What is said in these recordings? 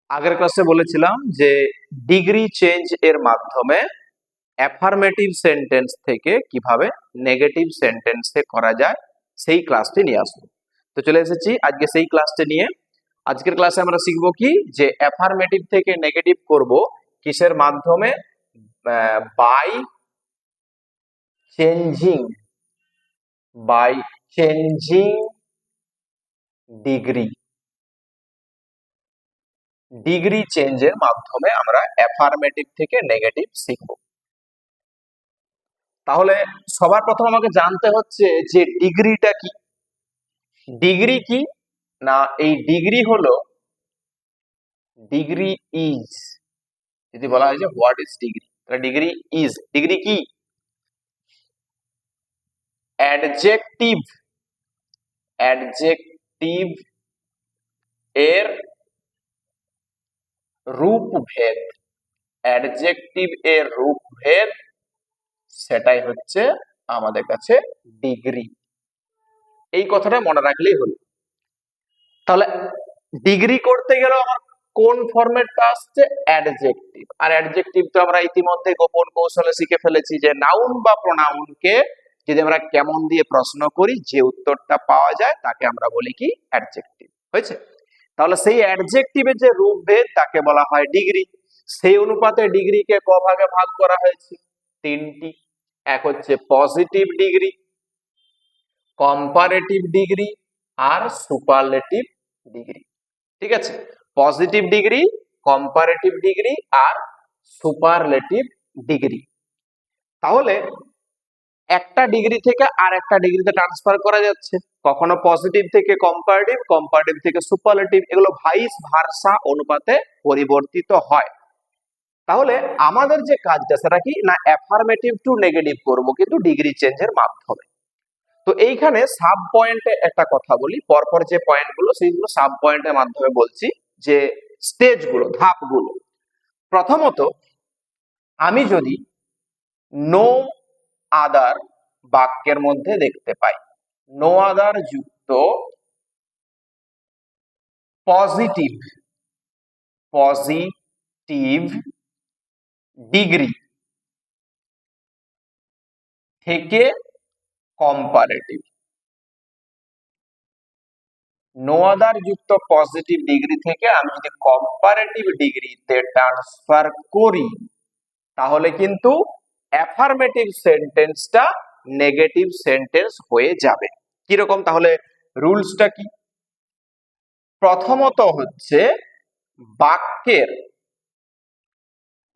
আগের ক্লাসে বলেছিলাম যে ডিগ্রি চেঞ্জ এর মাধ্যমে অ্যাফার্মেটিভ সেন্টেন্স থেকে কিভাবে নেগেটিভ সেন্টেন্সে করা যায় সেই ক্লাসটি নিয়ে আসবো। তো চলে এসেছি আজকে সেই ক্লাসটি নিয়ে। আজকের ক্লাসে আমরা শিখবো কি যে অ্যাফার্মেটিভ থেকে নেগেটিভ করব কিসের মাধ্যমে? By changing by changing degree degree চেঞ্জের মাধ্যমে আমরা অ্যাফার্মেটিভ থেকে নেগেটিভ শিখব। তাহলে সবার প্রথম আমাকে জানতে হচ্ছে যে ডিগ্রিটা কি। ডিগ্রি কি না, এই ডিগ্রি হলো ডিগ্রি ইজ, যদি বলা হয় যে হোয়াট ইজ ডিগ্রি, তাহলে ডিগ্রি ইজ, ডিগ্রি কি? অ্যাডজেক্টিভ, অ্যাডজেক্টিভ এর রূপভেদ, অ্যাডজেক্টিভ এর রূপভেদ, সেটাই হচ্ছে আমাদের কাছে ডিগ্রি। এই কথাটা মনে রাখলেই হলো। তাহলে ডিগ্রি করতে গেলে আমার কোন ফরম্যাটটা আসছে? অ্যাডজেক্টিভ। আর অ্যাডজেক্টিভ তো আমরা ইতিমধ্যে গোপন কৌশলে শিখে ফেলেছি যে নাউন বা প্রোনাউনকে যদি আমরা কেমন দিয়ে প্রশ্ন করি, যে উত্তরটা পাওয়া যায় তাকে আমরা বলি কি? অ্যাডজেক্টিভ। হয়েছে? তাহলে সেই অ্যাডজেক্টিভের যে রূপভেদ তাকে বলা হয় ডিগ্রি। সেই অনুপাতে ডিগ্রিকে ক ভাগে ভাগ করা হয়েছে? তিনটি। এক হচ্ছে পজিটিভ ডিগ্রি, কম্পারেটিভ ডিগ্রি আর সুপারলেটিভ ডিগ্রি। ঠিক আছে? পজিটিভ ডিগ্রি, কম্পারেটিভ ডিগ্রি আর সুপারলেটিভ ডিগ্রি। তাহলে একটা ডিগ্রি থেকে আর একটা ডিগ্রিতে ট্রান্সফার করা যাচ্ছে, কখনো পজিটিভ থেকে কম্পারেটিভ, কম্পারেটিভ থেকে সুপারলেটিভ, এগুলো ভাইস ভার্সা অনুপাতে পরিবর্তিত হয়। তাহলে আমাদের যে কাজটা সেটা কি না, অ্যাফার্মেটিভ টু নেগেটিভ করব কিন্তু ডিগ্রি চেঞ্জের মাধ্যমে। তো এইখানে সাব পয়েন্টে একটা কথা বলি, পরপর যে পয়েন্টগুলো সেইগুলো সাব পয়েন্টের মাধ্যমে বলছি, যে স্টেজগুলো, ধাপগুলো। প্রথমত, আমি যদি নো আদার বাক্যের মধ্যে দেখতে পাই, নো আদার যুক্ত পজিটিভ পজিটিভ ডিগ্রি থেকে কম্পারেটিভ, নো আদার যুক্ত পজিটিভ ডিগ্রি থেকে আমি যদি কম্পারেটিভ ডিগ্রিতে ট্রান্সফার করি, তাহলে কিন্তু অ্যাফার্মেটিভ সেন্টেন্সটা নেগেটিভ সেন্টেন্স হয়ে যাবে। কিরকম? তাহলে রুলসটা কি? প্রথমত হচ্ছে বাক্যের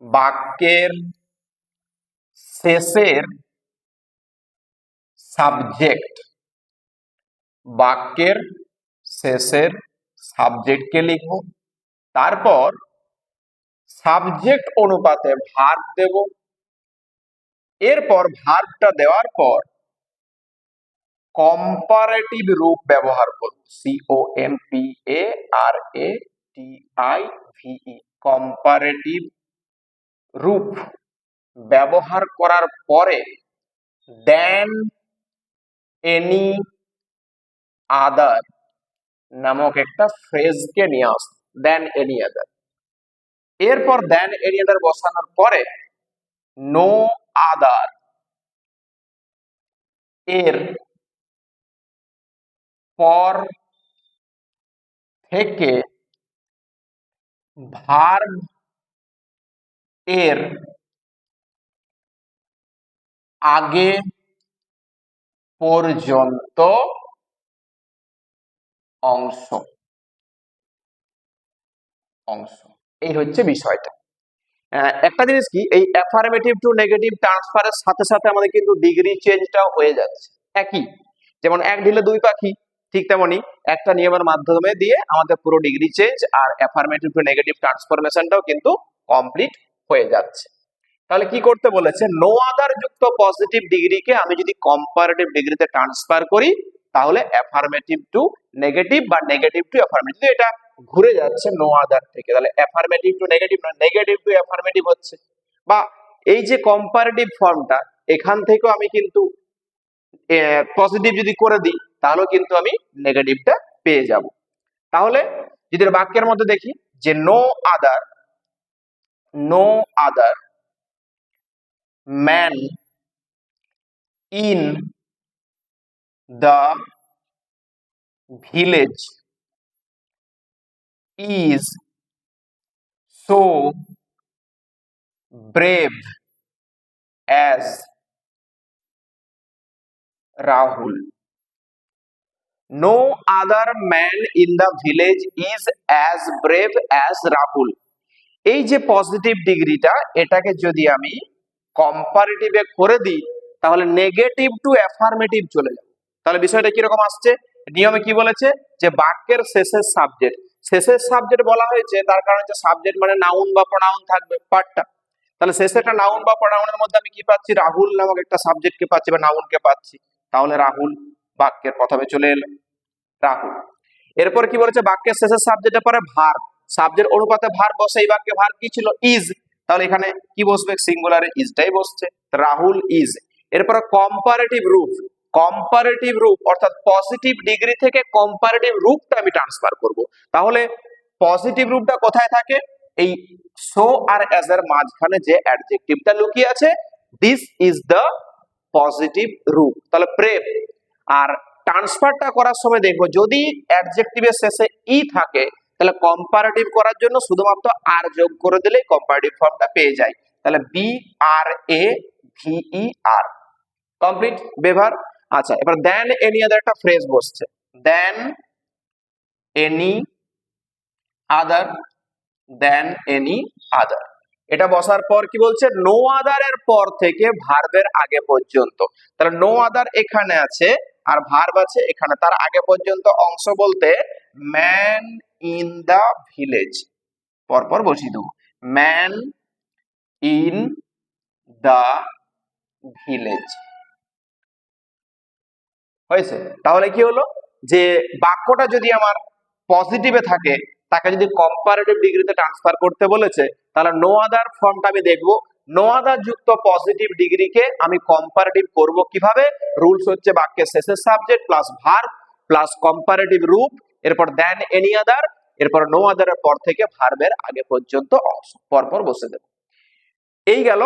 বাক্যের শেষের সাবজেক্ট, বাক্যের শেষের সাবজেক্টকে লিখব, তারপর সাবজেক্ট অনুপাতে ভার্ব দেব, এরপর ভার্বটা দেওয়ার পর কম্পারেটিভ রূপ ব্যবহার করব, COMPARATIVE, কম্পারেটিভ রূপ ব্যবহার করার পরে দেন এনি আদার নামক একটা ফ্রেজকে নিয়ে আস, দেন এনি আদার। এরপর দেন এনি আদার বসানোর পরে নো আদার এর পর থেকে ভার্ব এর আগে পর্যন্ত অংশ, এই হচ্ছে বিষয়টা। একটা জিনিস কি, এই অ্যাফার্মেটিভ টু নেগেটিভ ট্রান্সফারের সাথে সাথে আমাদের কিন্তু ডিগ্রি চেঞ্জটাও হয়ে যাচ্ছে একই। যেমন এক ঢিলে দুই পাখি, ঠিক তেমনি একটা নিয়মের মাধ্যমে দিয়ে আমাদের পুরো ডিগ্রি চেঞ্জ আর অ্যাফার্মেটিভ টু নেগেটিভ ট্রান্সফরমেশনটাও কিন্তু কমপ্লিট হয়ে যাচ্ছে। তাহলে কি করতে বলেছে? নো আদার যুক্ত পজিটিভ ডিগ্রিকে আমি যদি কম্পারেটিভ ডিগ্রিতে ট্রান্সফার করি, তাহলে অ্যাফার্মেটিভ টু নেগেটিভ বা নেগেটিভ টু অ্যাফার্মেটিভ, এটা ঘুরে যাচ্ছে নো আদার থেকে, তাহলে অ্যাফার্মেটিভ টু নেগেটিভ না, নেগেটিভ টু অ্যাফার্মেটিভ হচ্ছে। বা এই যে কম্পারেটিভ ফর্মটা, এখান থেকেও আমি কিন্তু পজিটিভ যদি করে দিই, তাহলেও কিন্তু আমি নেগেটিভটা পেয়ে যাব। তাহলে যদি বাক্যের মধ্যে দেখি যে no other man in the village is so brave as Rahul. No other man in the village is as brave as Rahul. এই যে পজিটিভ ডিগ্রিটা, এটাকে যদি আমি কম্পারেটিভে করে দিই তাহলে নেগেটিভ টু অ্যাফার্মেটিভ চলে যাবে। তাহলে বিষয়টা কিরকম আসছে? নিয়মে কি বলেছে যে বাক্যের শেষের সাবজেক্ট বলা হয়েছে, তার কারণ হচ্ছে সাবজেক্ট মানে নাউন বা প্রোনাউন থাকবে পার্টটা। তাহলে শেষে একটা নাউন বা প্রোনাউনের মধ্যে আমি কি পাচ্ছি? রাহুল নামক একটা সাবজেক্টকে পাচ্ছি বা নাউনকে পাচ্ছি। তাহলে রাহুল বাক্যের প্রথমে চলে এলো রাহুল। এরপর কি বলেছে? বাক্যের শেষের সাবজেক্টের পরে ভার্ব, সাবজেক্ট অনুপাতে ভার্ব বসে। এই বাক্যে ভার্ব কি ছিল? ইজ। তাহলে এখানে কি বসবে? সিঙ্গুলারে ইজটাই বসছে, রাহুল ইজ। এরপর কম্পারেটিভ রূপ অর্থাৎ পজিটিভ ডিগ্রি থেকে কম্পারেটিভ রূপটা আমি ট্রান্সফার করব। তাহলে পজিটিভ রূপটা কোথায় থাকে? এই সো আর অ্যাজ এর মাঝখানে যে অ্যাডজেক্টিভটা লুকিয়ে আছে, দিস ইজ দ্য পজিটিভ রূপ। তাহলে ব্রেভ। আর ট্রান্সফারটা করার সময় দেখবো যদি অ্যাডজেক্টিভের শেষে ই থাকে তাহলে কম্পারেটিভ করার জন্য শুধুমাত্র আর যোগ করে দিলেই কম্পারেটিভ ফর্মটা পেয়ে যায়। তাহলে বি আর এ ভিই আর, কমপ্লিট ব্যবহার। আচ্ছা, এবার দেন এনি আদার একটা ফ্রেজ বসছে, দেন এনি আদার, দেন এনি আদার। এটা বসার পর কি বলছে? নো আদার এর পর থেকে ভার্বের আগে পর্যন্ত। তাহলে নো আদার এখানে আছে আর ভার্ব আছে এখানে, তার আগে পর্যন্ত অংশ বলতে ম্যান ইন দা ভিলেজ, পরপর বসিয়ে দেবো, ম্যান ইন দা ভিলেজ। হয়েছে? তাহলে কি হলো যে বাক্যটা যদি আমার পজিটিভে থাকে, তাকে যদি কম্পারেটিভ ডিগ্রিতে ট্রান্সফার করতে বলেছে, তাহলে নো আদার ফর্মটা আমি দেখব। নো আদার যুক্ত পজিটিভ ডিগ্রিকে আমি কম্পারেটিভ করব কিভাবে? রুলস হচ্ছে বাক্যের শেষের subject plus verb plus comparative রূপ, এরপর দেন এনি আদার, এরপর নো আদারের পর থেকে ভার্বের আগে পর্যন্ত অংশ পরপর বসে দেব। এই গেল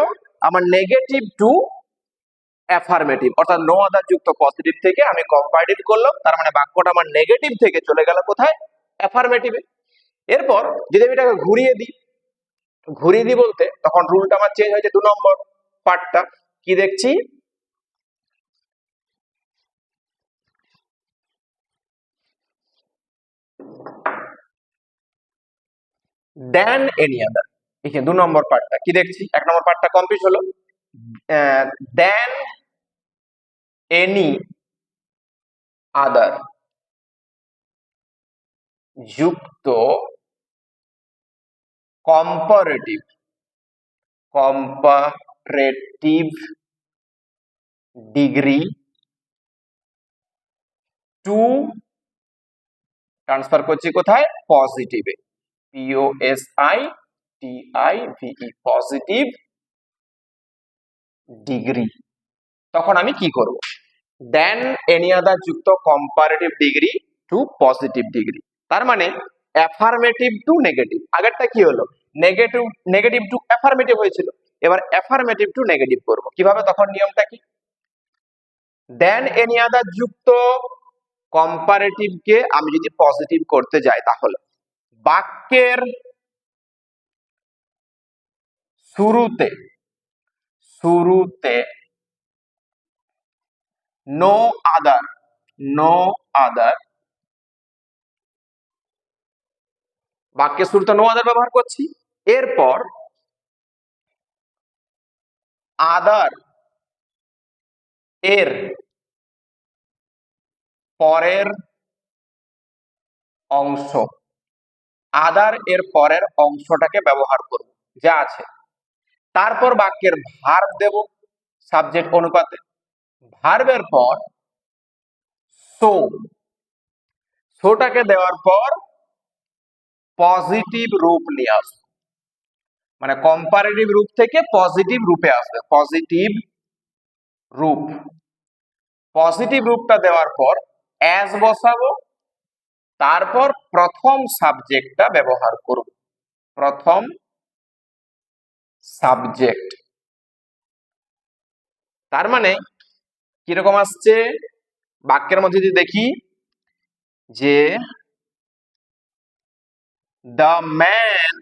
আমার নেগেটিভ টু অ্যাফার্মেটিভ, অর্থাৎ নো আদার যুক্ত পজিটিভ থেকে আমি কম্পারেটিভ করলাম, তার মানে বাক্যটা আমার নেগেটিভ থেকে চলে গেল কোথায়? অ্যাফার্মেটিভে। এরপর যদি আমি এটাকে ঘুরিয়ে দিই বলতে তখন রুলটা আমার চেঞ্জ হয়েছে। 2 নম্বর পার্টটা কি দেখছি? দেন এনি আদার। এখানে 2 নম্বর পার্টটা কি দেখছি? 1 নম্বর পার্টটা কমপ্লিট হলো। দেন এনি আদার যুক্ত কম্পারেটিভ ডিগ্রি টু ট্রান্সফার করছি কোথায়? পজিটিভে, POSITIVE, পজিটিভ ডিগ্রি। তখন আমি কি করব? দেন এনি আদার যুক্ত comparative degree to positive degree, তার মানে অ্যাফার্মেটিভ টু নেগেটিভ। আগেরটা কি হলো? নেগেটিভ টু অ্যাফার্মেটিভ হয়েছিল, এবার অ্যাফার্মেটিভ টু নেগেটিভ করব কিভাবে? তখন নিয়মটা কি? দেন এনি আদার যুক্ত কম্পারেটিভকে আমি যদি পজিটিভ করতে যাই তাহলে বাক্যের শুরুতে নো আদার, বাক্যের শুরুতে নো আদার ব্যবহার করছি, এরপর আদার এর পরের অংশ, আদার এর পরের অংশটাকে ব্যবহার করব যা আছে। তারপর বাক্যের ভার্ব দেব সাবজেক্ট অনুপাতে, ভার্বের পর সোটাকে দেওয়ার পর পজিটিভ রূপ নিয়ে আসবে, মানে কম্পারেটিভ রূপ থেকে পজিটিভ রূপে আসবে, পজিটিভ রূপটা দেওয়ার পর অ্যাজ বসাবো, তারপর প্রথম সাবজেক্টটা ব্যবহার করব। প্রথম সাবজেক্ট। তার মানে কিরকম আসছে বাক্যের মধ্যে যদি দেখি যে the man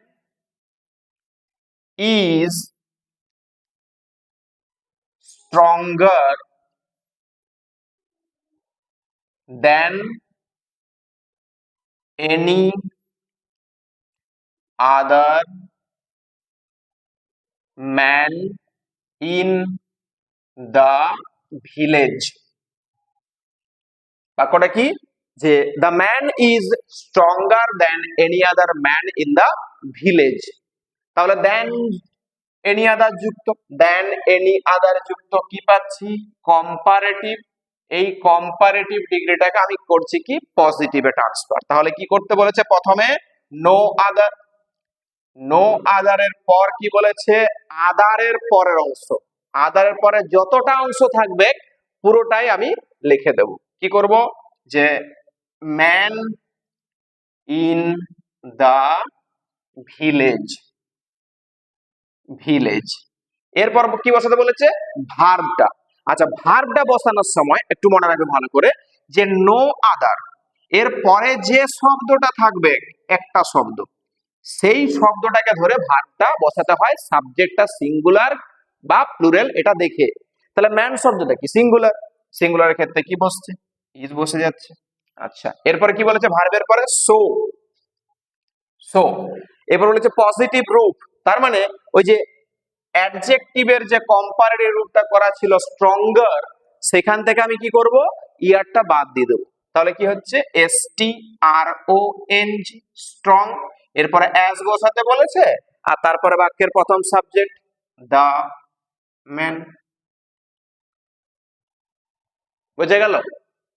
is stronger than any other man in the village. বাক্যটা কি যে the man is stronger than any other man in the village. তাহলে দেন এনি আদার যুক্ত, দেন এনি আদার যুক্ত কি পাচ্ছি কম্পারেটিভ। এই কম্পারেটিভ ডিগ্রিটাকে আমি করছি কি পজিটিভে ট্রান্সফার। তাহলে কি করতে বলেছে প্রথমে নো আদার, নো আদারের পর কি বলেছে আদারের পরের অংশ, আদারের পরে যতটা অংশ থাকবে পুরোটাই আমি লিখে দেব। কি করব যে man in the village, village. এরপর কি বসাতে বলেছে ভার্বটা। আচ্ছা ভার্বটা বসানোর সময় একটু মনে রাখবে ভালো করে যে নো আদার এর পরে যে শব্দটা থাকবে একটা শব্দ, সেই শব্দটাকে ধরে ভার্বটা বসাতে হয়, সাবজেক্টটা সিঙ্গুলার বা প্লুরাল এটা দেখে। তাহলে ম্যান শব্দটা কি সিঙ্গুলার, সিঙ্গুলারের ক্ষেত্রে কি বসছে ইজ বসে যাচ্ছে। আচ্ছা এরপরে কি বলেছে ভার্বের পরে সো, সো। এরপর বলেছে পজিটিভ রূপ, তার মানে ওই যে অ্যাডজেক্টিভের যে কম্পারেটিভ রূপটা করা ছিল স্ট্রঙ্গার, সেখান থেকে আমি কি করব ইয়ারটা বাদ দিয়ে দেবো। তাহলে কি হচ্ছে STRONG স্ট্রং। এরপরে অ্যাজ বসাতে বলেছে আর তারপরে বাক্যের প্রথম সাবজেক্ট দা ম্যান। বুঝে গেল?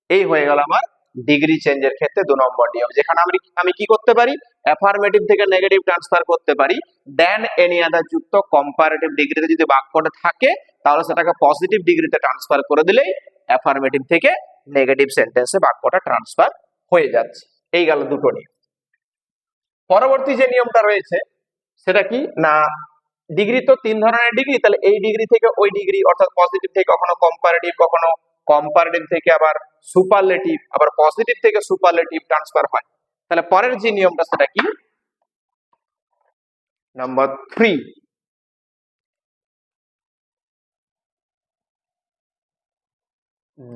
এই হয়ে গেল আমার ডিগ্রি চেঞ্জের ক্ষেত্রে 2 নম্বর নিয়ম, যেখানে আমি কি করতে পারি অ্যাফার্মেটিভ থেকে নেগেটিভ ট্রান্সফার করতে পারি। দেন এনি আদার যুক্ত কম্পারেটিভ ডিগ্রিতে যদি বাক্যটা থাকে তাহলে সেটাকে পজিটিভ ডিগ্রিতে ট্রান্সফার করে দিলেই অ্যাফার্মেটিভ থেকে নেগেটিভ সেন্টেন্সে বাক্যটা ট্রান্সফার হয়ে যাচ্ছে। এই গেল দুটো নিয়ম। পরবর্তী যে নিয়মটা রয়েছে সেটা কি না ডিগ্রি তো 3 ধরনের ডিগ্রি, তাহলে এই ডিগ্রি থেকে ওই ডিগ্রি অর্থাৎ পজিটিভ থেকে কখনো কম্পারেটিভ, কখনো কম্পারেটিভ থেকে আবার সুপারলেটিভ, আবার পজিটিভ থেকে সুপারলেটিভ ট্রান্সফার হয়। তাহলে পরের যে নিয়মটা সেটা কি নাম্বার 3,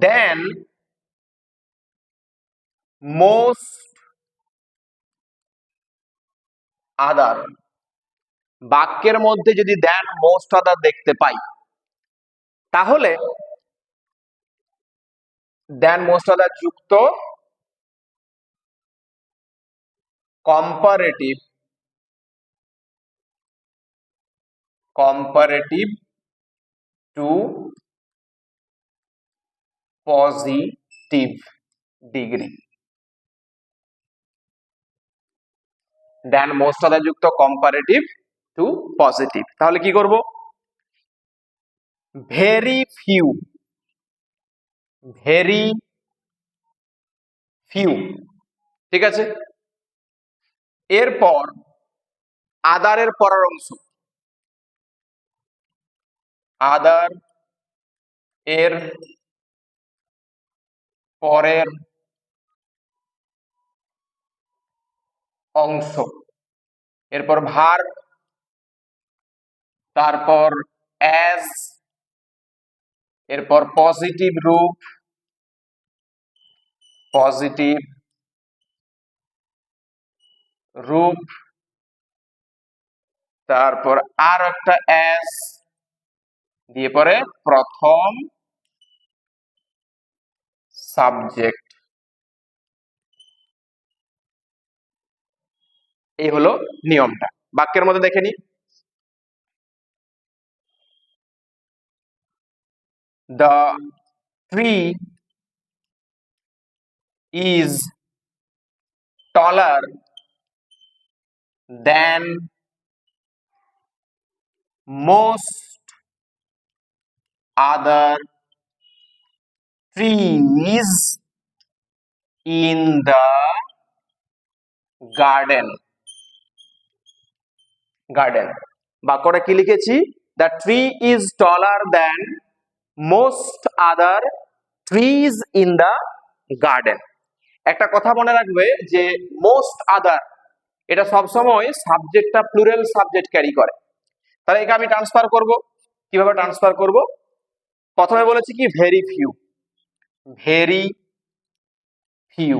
দেন মোস্ট আদার। বাক্যের মধ্যে যদি দেন মোস্ট আদার দেখতে পাই তাহলে দেন মোস্ট আদার যুক্ত comparative, comparative to positive degree. Then most other যুক্ত কম্পারেটিভ টু পজিটিভ। তাহলে কি করব ভেরি ফিউ, ভেরি ফিউ। ঠিক আছে এরপর আদারের পরের অংশ, আদার এর পরের অংশ, এরপর ভার্ব, তারপর অ্যাজ, এরপর পজিটিভ রূপ, পজিটিভ রূপ, তারপর আর একটা অ্যাজ দিয়ে পরে প্রথম সাবজেক্ট। এই হলো নিয়মটা। বাক্যের মধ্যে দেখে নি the tree is taller than most other trees in the garden. Garden. বাক্যটা কি লিখেছি? The tree is taller than most other trees in the garden. একটা কথা মনে রাখবে যে মোস্ট আদার এটা সবসময় সাবজেক্টটা প্লুরাল সাবজেক্ট ক্যারি করে। তাহলে একে আমি ট্রান্সফার করব। কিভাবে ট্রান্সফার করব? প্রথমে বলেছি কি ভেরি ফিউ, ভেরি ফিউ।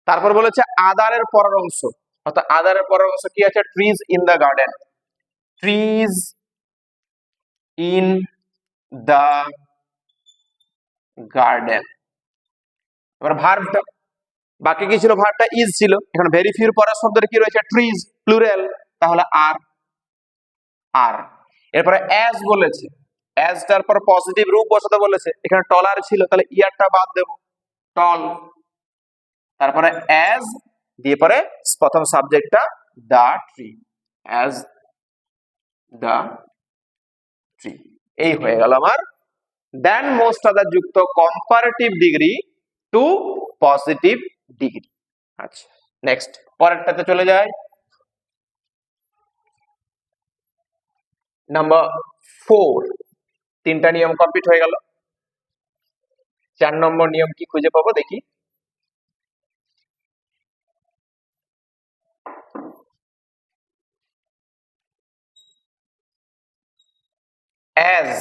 তারপর বলেছে আদারের পরের অংশ, অর্থাৎ আদারের পরের অংশ কি আছে? Trees in the garden, trees in the garden. এবার ভার্বটা, বাকি কি ছিল? ভার্বটা ইজ ছিল। এখন ভেরি ফিউর পরের শব্দটা কি রয়েছে? ট্রিজ, প্লুরাল, তাহলে আর। আর এরপরে অ্যাজ বলেছে, অ্যাজটার পর পজিটিভ রূপ বসাতে বলেছে। এখানে টলার ছিল, তাহলে ইয়ারটা বাদ দেব, টল। তারপরে অ্যাজ দিয়ে পরে প্রথম সাবজেক্টটা the tree, as the tree. এই হয়ে গেল আমার দেন মোস্ট আদার যুক্ত comparative degree to positive degree. আচ্ছা, নেক্সট পরেরটাতে চলে যায়। নাম্বার 4, 3টা নিয়ম কমপ্লিট হয়ে গেল। 4 নম্বর নিয়ম কি খুঁজে পাবো দেখি। অ্যাজ,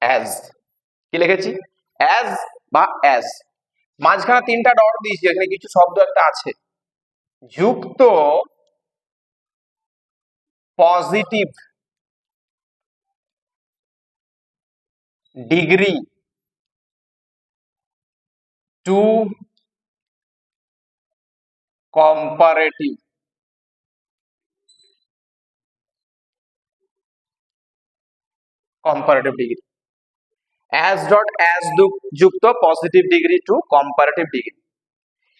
অ্যাজ কি লিখেছি? অ্যাজ বা অ্যাজ, মাঝখানে 3টা ডট দিয়েছি, এখানে কিছু শব্দ একটা আছে, যুক্ত positive degree to comparative, comparative degree. As dot as যুক্ত positive degree to comparative degree.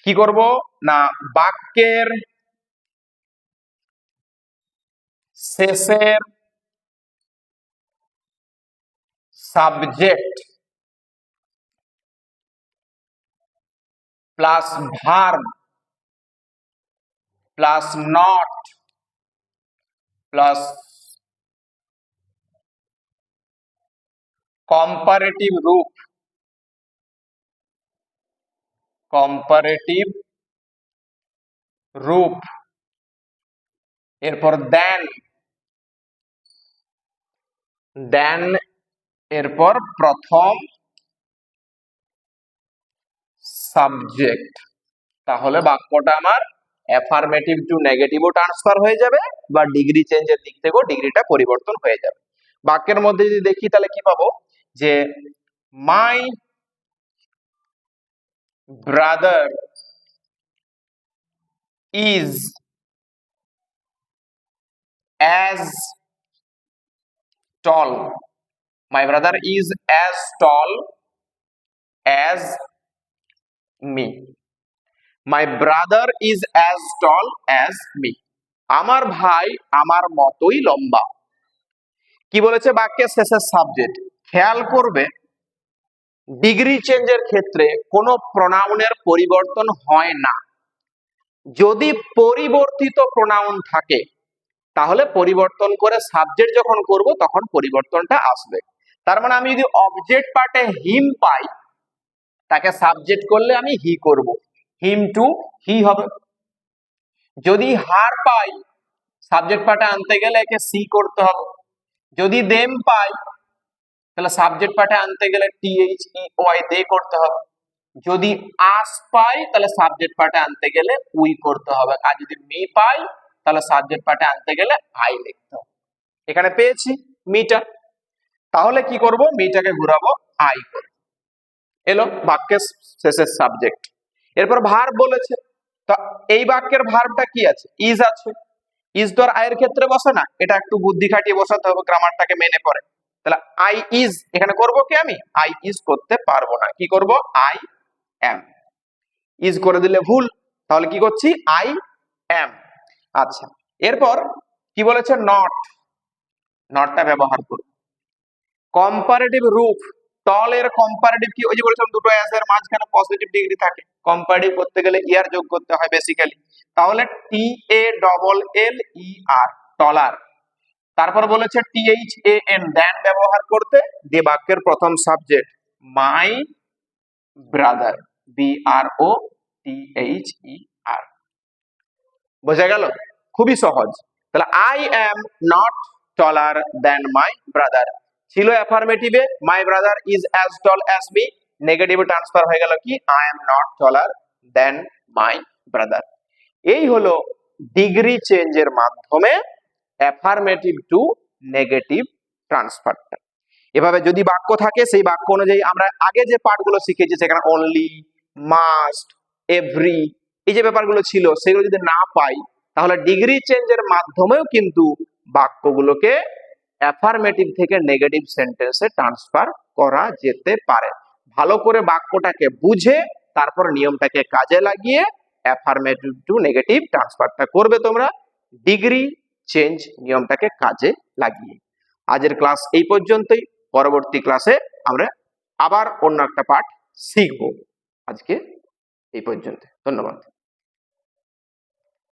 কি করব না, বাক্যের শেষের subject plus verb plus not plus comparative রূপ, কম্পারেটিভ রূপ, এরপর দেন, দেন এরপর প্রথম সাবজেক্ট। তাহলে বাক্যটা আমার অ্যাফার্মেটিভ টু নেগেটিভও ট্রান্সফার হয়ে যাবে, বা ডিগ্রি চেঞ্জের দিক থেকেও ডিগ্রিটা পরিবর্তন হয়ে যাবে। বাক্যের মধ্যে যদি দেখি তাহলে কি পাবো? যে মাই brother is as ton, my brother is as tall as me, my brother is as tall as me, আমার ভাই আমার মতোই লম্বা। কি বলেছে? বাক্যের শেষের সাবজেক্ট। খেয়াল করবে ডিগ্রি চেঞ্জের ক্ষেত্রে কোনো প্রোনাউনের পরিবর্তন হয় না। যদি পরিবর্তিত প্রোনাউন থাকে তাহলে পরিবর্তন করে সাবজেক্ট যখন করব তখন পরিবর্তনটা আসবে। তার মানে আমি যদি অবজেক্ট পার্টে হিম পাই, তাকে সাবজেক্ট করলে আমি হি করব, হিম টু হি হবে। যদি হার পাই, সাবজেক্ট পার্টে আনতে গেলে একে সি করতে হবে। যদি দেম পাই, তাহলে সাবজেক্ট পার্টে আনতে গেলে টিএইচ ই ওয়াই দে করতে হবে। যদি আস পাই, তাহলে সাবজেক্ট পার্টে আনতে গেলে উই করতে হবে। আর যদি মি পাই, তাহলে সাবজেক্ট পার্টে আনতে গেলে আই লিখতে হবে। এখানে পেয়েছি মিটা, তাহলে কি করব? মিটাকে ঘুরাবো আই করে, এলো বাক্যের শেষের সাবজেক্ট। এরপর ভার্ব বলেছে, তো এই বাক্যের ভার্বটা কি আছে? ইজ আছে। ইজ তো আর আয়ের ক্ষেত্রে বসে না, এটা একটু বুদ্ধি খাটিয়ে বসাতে হবে, গ্রামারটাকে মেনে পড়ে। তাহলে আই ইজ এখানে করব কি? আমি আই ইজ করতে পারবো না, কি করব? I am. ইজ করে দিলে ভুল, তাহলে কি করছি? I am. আচ্ছা, এরপর কি বলেছে? নট, নটটা ব্যবহার করব। কম্পারেটিভ রূপ, টল এর কম্পারেটিভ কি, ওই যে বলেছিলাম দুটো অ্যাস এর মাঝখানে পজিটিভ ডিগ্রি থাকে, কম্পারেটিভ করতে গেলে ইয়ার যোগ করতে হয় বেসিক্যালি। তাহলে টি এ ডবল এল ই আর, টলার। তারপর বলেছে টি এইচ এ এন, দেন ব্যবহার করতে, দিয়ে বাক্যের প্রথম subject my brother, B R O T H E R. বোঝা গেল? খুবই সহজ। তাহলে I am not taller than my brother ছিল অ্যাফার্মেটিভে, my brother is as tall as me, নেগেটিভে ট্রান্সফার হয়ে গেল কি I am not taller than my brother. এই হলো ডিগ্রি চেঞ্জের মাধ্যমে অ্যাফার্মেটিভ টু নেগেটিভ ট্রান্সফারটা। এভাবে যদি বাক্য থাকে সেই বাক্য অনুযায়ী আমরা আগে যে পার্টগুলো শিখেছি সেখানে অনলি, মাস্ট, এভরি, এই যে ব্যাপারগুলো ছিল সেগুলো যদি না পাই তাহলে ডিগ্রি চেঞ্জের মাধ্যমেও কিন্তু বাক্যগুলোকে অ্যাফার্মেটিভ থেকে নেগেটিভ সেন্টেন্সে ট্রান্সফার করা যেতে পারে। ভালো করে বাক্যটাকে বুঝে তারপর নিয়মটাকে কাজে লাগিয়ে অ্যাফার্মেটিভ টু নেগেটিভ ট্রান্সফারটা করবে তোমরা, ডিগ্রি চেঞ্জ নিয়মটাকে কাজে লাগিয়ে। আজকের ক্লাস এই পর্যন্তই, পরবর্তী ক্লাসে আমরা আবার অন্য একটা পার্ট শিখবো। আজকে এই পর্যন্ত, ধন্যবাদ।